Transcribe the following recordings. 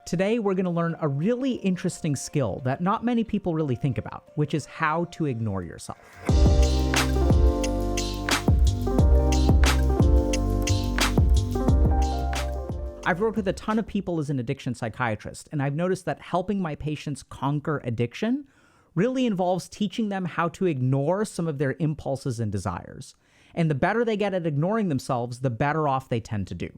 Today, we're going to learn a really interesting skill that not many people really think about, which is how to ignore yourself. I've worked with a ton of people as an addiction psychiatrist, and I've noticed that helping my patients conquer addiction really involves teaching them how to ignore some of their impulses and desires. And the better they get at ignoring themselves, the better off they tend to do.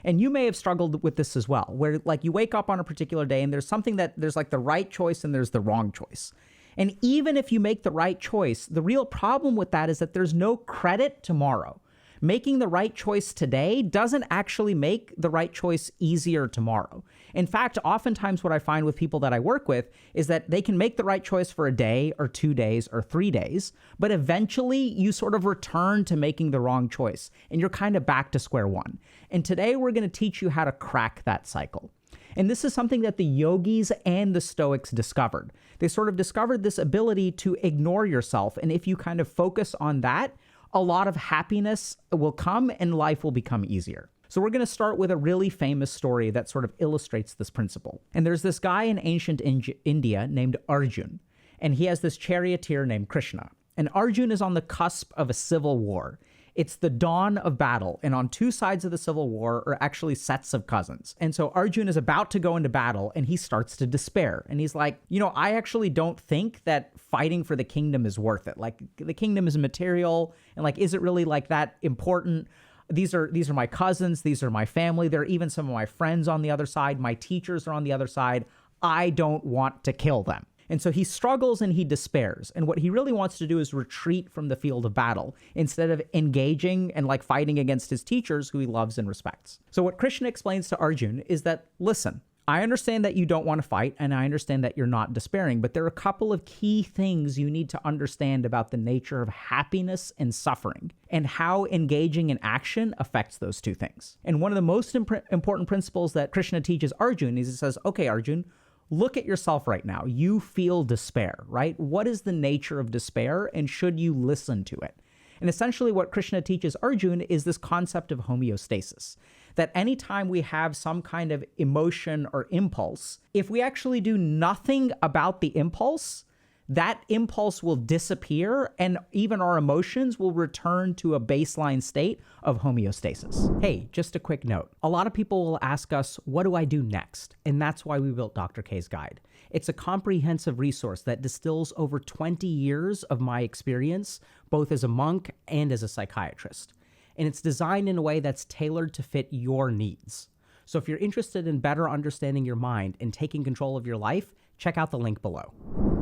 And you may have struggled with this as well, where like you wake up on a particular day and there's something that there's like the right choice and there's the wrong choice. And even if you make the right choice, the real problem with that is that there's no credit tomorrow. Making the right choice today doesn't actually make the right choice easier tomorrow. In fact, oftentimes what I find with people that I work with is that they can make the right choice for a day or 2 days or 3 days, but eventually you sort of return to making the wrong choice and you're kind of back to square one. And today we're going to teach you how to crack that cycle. And this is something that the yogis and the Stoics discovered. They sort of discovered this ability to ignore yourself. And if you kind of focus on that, a lot of happiness will come and life will become easier. So we're going to start with a really famous story that sort of illustrates this principle. And there's this guy in ancient India named Arjun, and he has this charioteer named Krishna. And Arjun is on the cusp of a civil war. It's the dawn of battle, and on two sides of the civil war are actually sets of cousins. And so Arjun is about to go into battle, and he starts to despair. And he's like, I actually don't think that fighting for the kingdom is worth it. Like, the kingdom is material, and like, is it really like that important? These are my cousins. These are my family. There are even some of my friends on the other side. My teachers are on the other side. I don't want to kill them. And so he struggles and he despairs. And what he really wants to do is retreat from the field of battle instead of engaging and like fighting against his teachers who he loves and respects. So what Krishna explains to Arjun is that, listen, I understand that you don't want to fight and I understand that you're not despairing, but there are a couple of key things you need to understand about the nature of happiness and suffering and how engaging in action affects those two things. And one of the most important principles that Krishna teaches Arjun is he says, okay, Arjun, look at yourself right now. You feel despair, right? What is the nature of despair and should you listen to it? And essentially what Krishna teaches Arjun is this concept of homeostasis, that anytime we have some kind of emotion or impulse, if we actually do nothing about the impulse, that impulse will disappear and even our emotions will return to a baseline state of homeostasis. Hey, just a quick note. A lot of people will ask us, what do I do next? And that's why we built Dr. K's Guide. It's a comprehensive resource that distills over 20 years of my experience, both as a monk and as a psychiatrist. And it's designed in a way that's tailored to fit your needs. So if you're interested in better understanding your mind and taking control of your life, check out the link below.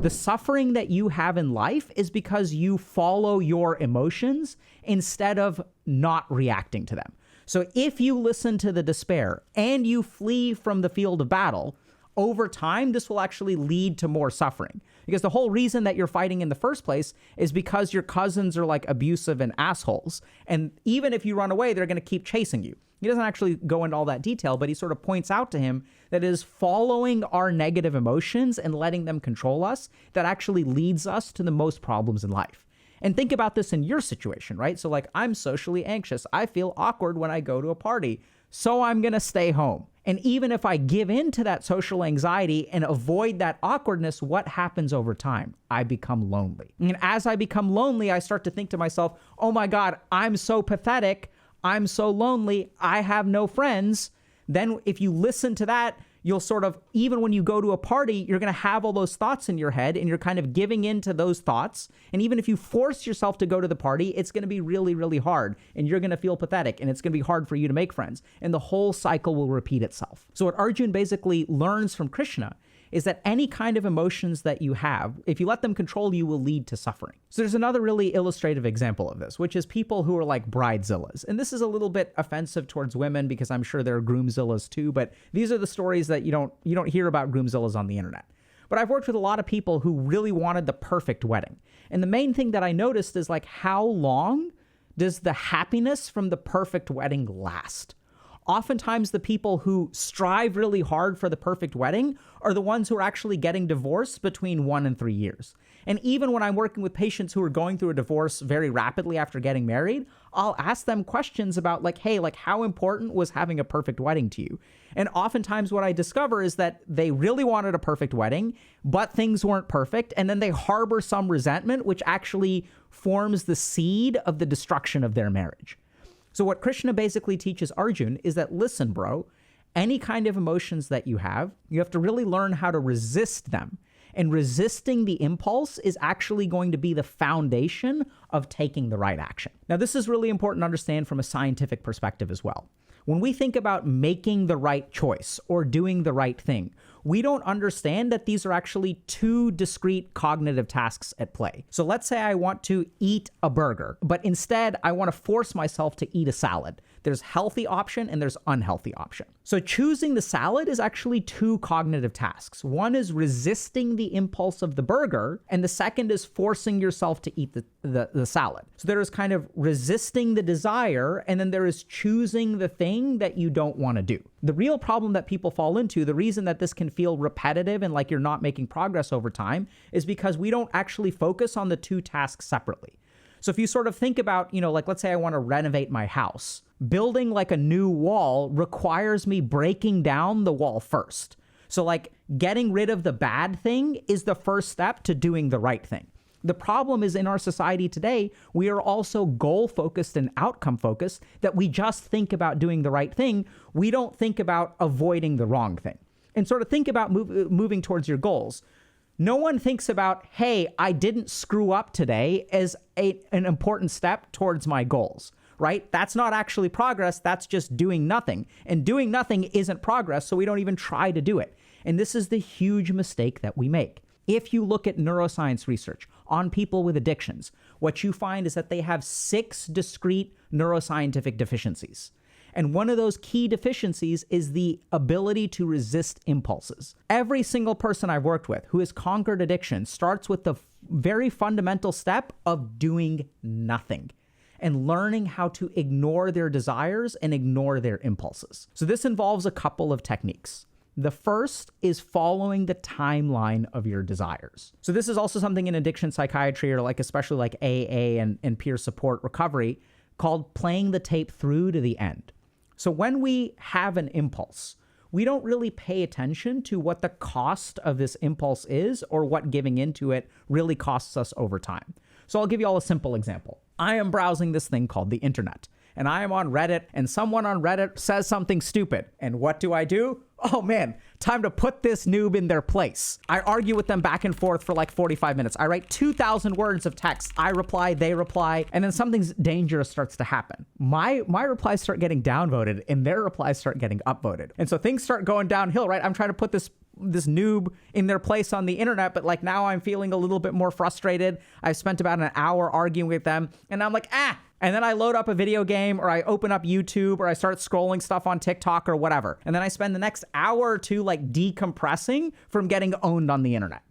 The suffering that you have in life is because you follow your emotions instead of not reacting to them. So if you listen to the despair and you flee from the field of battle, over time, this will actually lead to more suffering. Because the whole reason that you're fighting in the first place is because your cousins are like abusive and assholes. And even if you run away, they're going to keep chasing you. He doesn't actually go into all that detail, but he sort of points out to him that it is following our negative emotions and letting them control us that actually leads us to the most problems in life. And think about this in your situation, right? So like, I'm socially anxious. I feel awkward when I go to a party, so I'm going to stay home. And even if I give in to that social anxiety and avoid that awkwardness, what happens over time? I become lonely. And as I become lonely, I start to think to myself, oh my God, I'm so pathetic. I'm so lonely. I have no friends. Then if you listen to that, you'll sort of, even when you go to a party, you're going to have all those thoughts in your head and you're kind of giving in to those thoughts. And even if you force yourself to go to the party, it's going to be really, really hard and you're going to feel pathetic and it's going to be hard for you to make friends. And the whole cycle will repeat itself. So what Arjun basically learns from Krishna is that any kind of emotions that you have, if you let them control you, will lead to suffering. So there's another really illustrative example of this, which is people who are like bridezillas. And this is a little bit offensive towards women because I'm sure there are groomzillas too, but these are the stories that you don't hear about groomzillas on the internet. But I've worked with a lot of people who really wanted the perfect wedding. And the main thing that I noticed is like, how long does the happiness from the perfect wedding last? Oftentimes, the people who strive really hard for the perfect wedding are the ones who are actually getting divorced between 1 and 3 years. And even when I'm working with patients who are going through a divorce very rapidly after getting married, I'll ask them questions about like, hey, like how important was having a perfect wedding to you? And oftentimes what I discover is that they really wanted a perfect wedding, but things weren't perfect. And then they harbor some resentment, which actually forms the seed of the destruction of their marriage. So what Krishna basically teaches Arjun is that, listen, bro, any kind of emotions that you have to really learn how to resist them. And resisting the impulse is actually going to be the foundation of taking the right action. Now, this is really important to understand from a scientific perspective as well. When we think about making the right choice or doing the right thing, we don't understand that these are actually two discrete cognitive tasks at play. So let's say I want to eat a burger, but instead I want to force myself to eat a salad. There's healthy option and there's unhealthy option. So choosing the salad is actually two cognitive tasks. One is resisting the impulse of the burger, and the second is forcing yourself to eat the salad. So there is kind of resisting the desire, and then there is choosing the thing that you don't want to do. The real problem that people fall into, the reason that this can feel repetitive and like you're not making progress over time, is because we don't actually focus on the two tasks separately. So if you sort of think about, like let's say I want to renovate my house, building like a new wall requires me breaking down the wall first. So like getting rid of the bad thing is the first step to doing the right thing. The problem is in our society today, we are also goal-focused and outcome-focused, that we just think about doing the right thing. We don't think about avoiding the wrong thing. And sort of think about moving towards your goals. No one thinks about, hey, I didn't screw up today as an important step towards my goals, right? That's not actually progress. That's just doing nothing. And doing nothing isn't progress, so we don't even try to do it. And this is the huge mistake that we make. If you look at neuroscience research on people with addictions, what you find is that they have 6 discrete neuroscientific deficiencies. And one of those key deficiencies is the ability to resist impulses. Every single person I've worked with who has conquered addiction starts with the very fundamental step of doing nothing and learning how to ignore their desires and ignore their impulses. So this involves a couple of techniques. The first is following the timeline of your desires. So this is also something in addiction psychiatry, or like especially like AA and peer support recovery, called playing the tape through to the end. So when we have an impulse, we don't really pay attention to what the cost of this impulse is or what giving into it really costs us over time. So I'll give you all a simple example. I am browsing this thing called the internet, and I am on Reddit, and someone on Reddit says something stupid. And what do? Oh man, time to put this noob in their place. I argue with them back and forth for like 45 minutes. I write 2,000 words of text. I reply, they reply, and then something dangerous starts to happen. My replies start getting downvoted, and their replies start getting upvoted. And so things start going downhill, right? I'm trying to put this noob in their place on the internet, but like now I'm feeling a little bit more frustrated. I've spent about an hour arguing with them, and I'm like, and then I load up a video game, or I open up YouTube, or I start scrolling stuff on TikTok or whatever. And then I spend the next hour or two like decompressing from getting owned on the internet.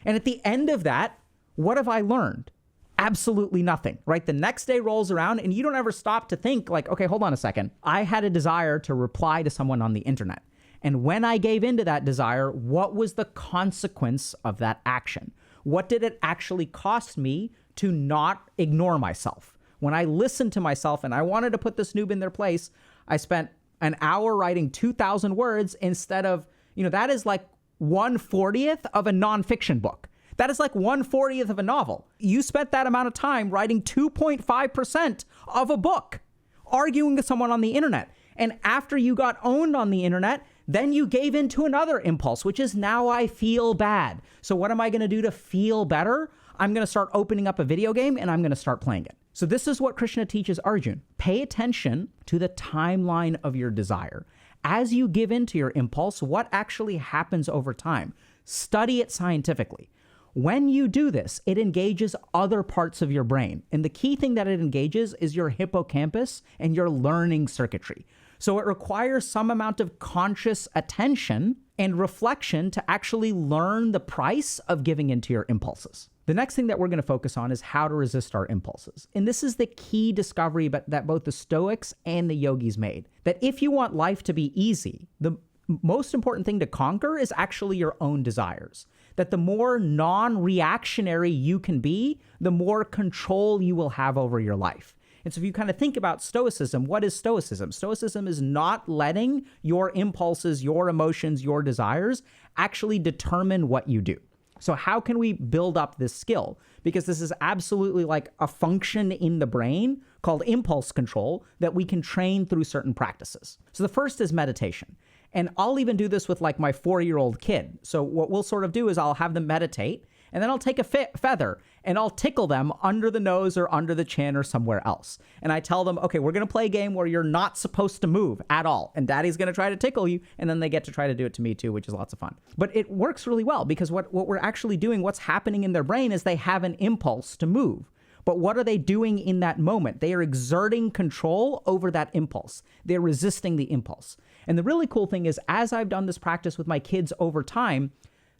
And at the end of that, what have I learned? Absolutely nothing, right? The next day rolls around and you don't ever stop to think like, okay, hold on a second. I had a desire to reply to someone on the internet. And when I gave into that desire, what was the consequence of that action? What did it actually cost me to not ignore myself? When I listened to myself and I wanted to put this noob in their place, I spent an hour writing 2,000 words instead of, that is like 1/40th of a nonfiction book. That is like 1/40th of a novel. You spent that amount of time writing 2.5% of a book, arguing with someone on the internet. And after you got owned on the internet, then you gave in to another impulse, which is now I feel bad. So what am I going to do to feel better? I'm going to start opening up a video game and I'm going to start playing it. So this is what Krishna teaches Arjun. Pay attention to the timeline of your desire. As you give in to your impulse, what actually happens over time? Study it scientifically. When you do this, it engages other parts of your brain. And the key thing that it engages is your hippocampus and your learning circuitry. So it requires some amount of conscious attention and reflection to actually learn the price of giving into your impulses. The next thing that we're going to focus on is how to resist our impulses. And this is the key discovery that both the Stoics and the yogis made. That if you want life to be easy, the most important thing to conquer is actually your own desires. That the more non-reactionary you can be, the more control you will have over your life. And so if you kind of think about Stoicism, what is Stoicism? Stoicism is not letting your impulses, your emotions, your desires actually determine what you do. So how can we build up this skill? Because this is absolutely like a function in the brain called impulse control that we can train through certain practices. So the first is meditation. And I'll even do this with like my 4-year-old kid. So what we'll sort of do is I'll have them meditate, and then I'll take a feather and I'll tickle them under the nose or under the chin or somewhere else. And I tell them, okay, we're going to play a game where you're not supposed to move at all. And daddy's going to try to tickle you. And then they get to try to do it to me too, which is lots of fun. But it works really well because what we're actually doing, what's happening in their brain is they have an impulse to move. But what are they doing in that moment? They are exerting control over that impulse. They're resisting the impulse. And the really cool thing is, as I've done this practice with my kids over time,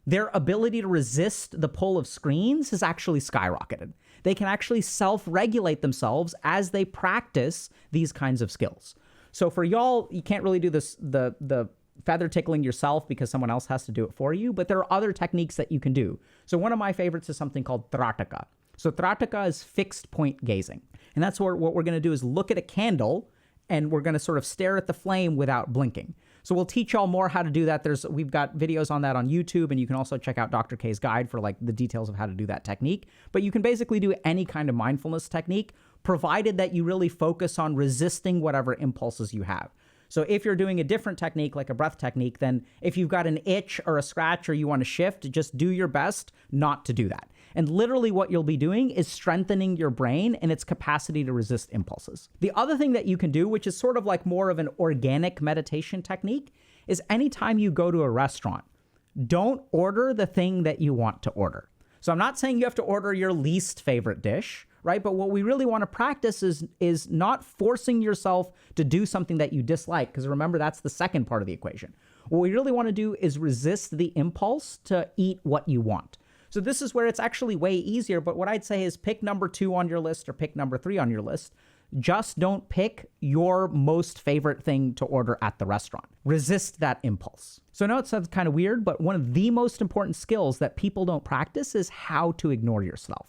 their ability to resist the pull of screens has actually skyrocketed. They can actually self-regulate themselves as they practice these kinds of skills. So for y'all, you can't really do this, the feather tickling yourself because someone else has to do it for you, but there are other techniques that you can do. So one of my favorites is something called trataka. So trataka is fixed point gazing. And that's what we're going to do is look at a candle and we're going to sort of stare at the flame without blinking. So we'll teach y'all more how to do that. We've got videos on that on YouTube, and you can also check out Dr. K's guide for like the details of how to do that technique. But you can basically do any kind of mindfulness technique, provided that you really focus on resisting whatever impulses you have. So if you're doing a different technique, like a breath technique, then if you've got an itch or a scratch or you want to shift, just do your best not to do that. And literally what you'll be doing is strengthening your brain and its capacity to resist impulses. The other thing that you can do, which is sort of like more of an organic meditation technique, is anytime you go to a restaurant, don't order the thing that you want to order. So I'm not saying you have to order your least favorite dish, right? But what we really want to practice is not forcing yourself to do something that you dislike, because remember, that's the second part of the equation. What we really want to do is resist the impulse to eat what you want. So this is where it's actually way easier, but what I'd say is pick number 2 on your list or pick number 3 on your list. Just don't pick your most favorite thing to order at the restaurant. Resist that impulse. So I know it sounds kind of weird, but one of the most important skills that people don't practice is how to ignore yourself.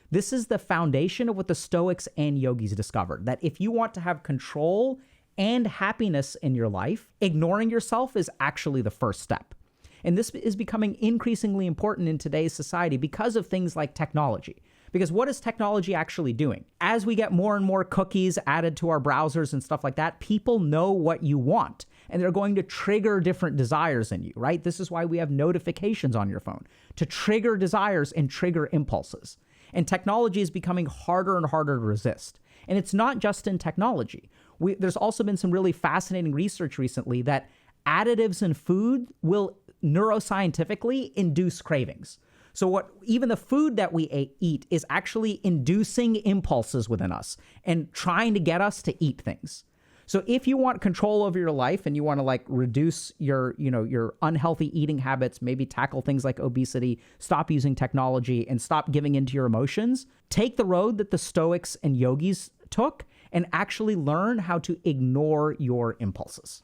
This is the foundation of what the Stoics and yogis discovered, that if you want to have control and happiness in your life, ignoring yourself is actually the first step. And this is becoming increasingly important in today's society because of things like technology. Because what is technology actually doing? As we get more and more cookies added to our browsers and stuff like that, people know what you want, and they're going to trigger different desires in you, right? This is why we have notifications on your phone, to trigger desires and trigger impulses. And technology is becoming harder and harder to resist. And it's not just in technology. There's also been some really fascinating research recently that additives in food will neuroscientifically induce cravings. So even the food that we eat is actually inducing impulses within us and trying to get us to eat things. So if you want control over your life and you want to like reduce your unhealthy eating habits, maybe tackle things like obesity, stop using technology and stop giving into your emotions, take the road that the Stoics and yogis took and actually learn how to ignore your impulses.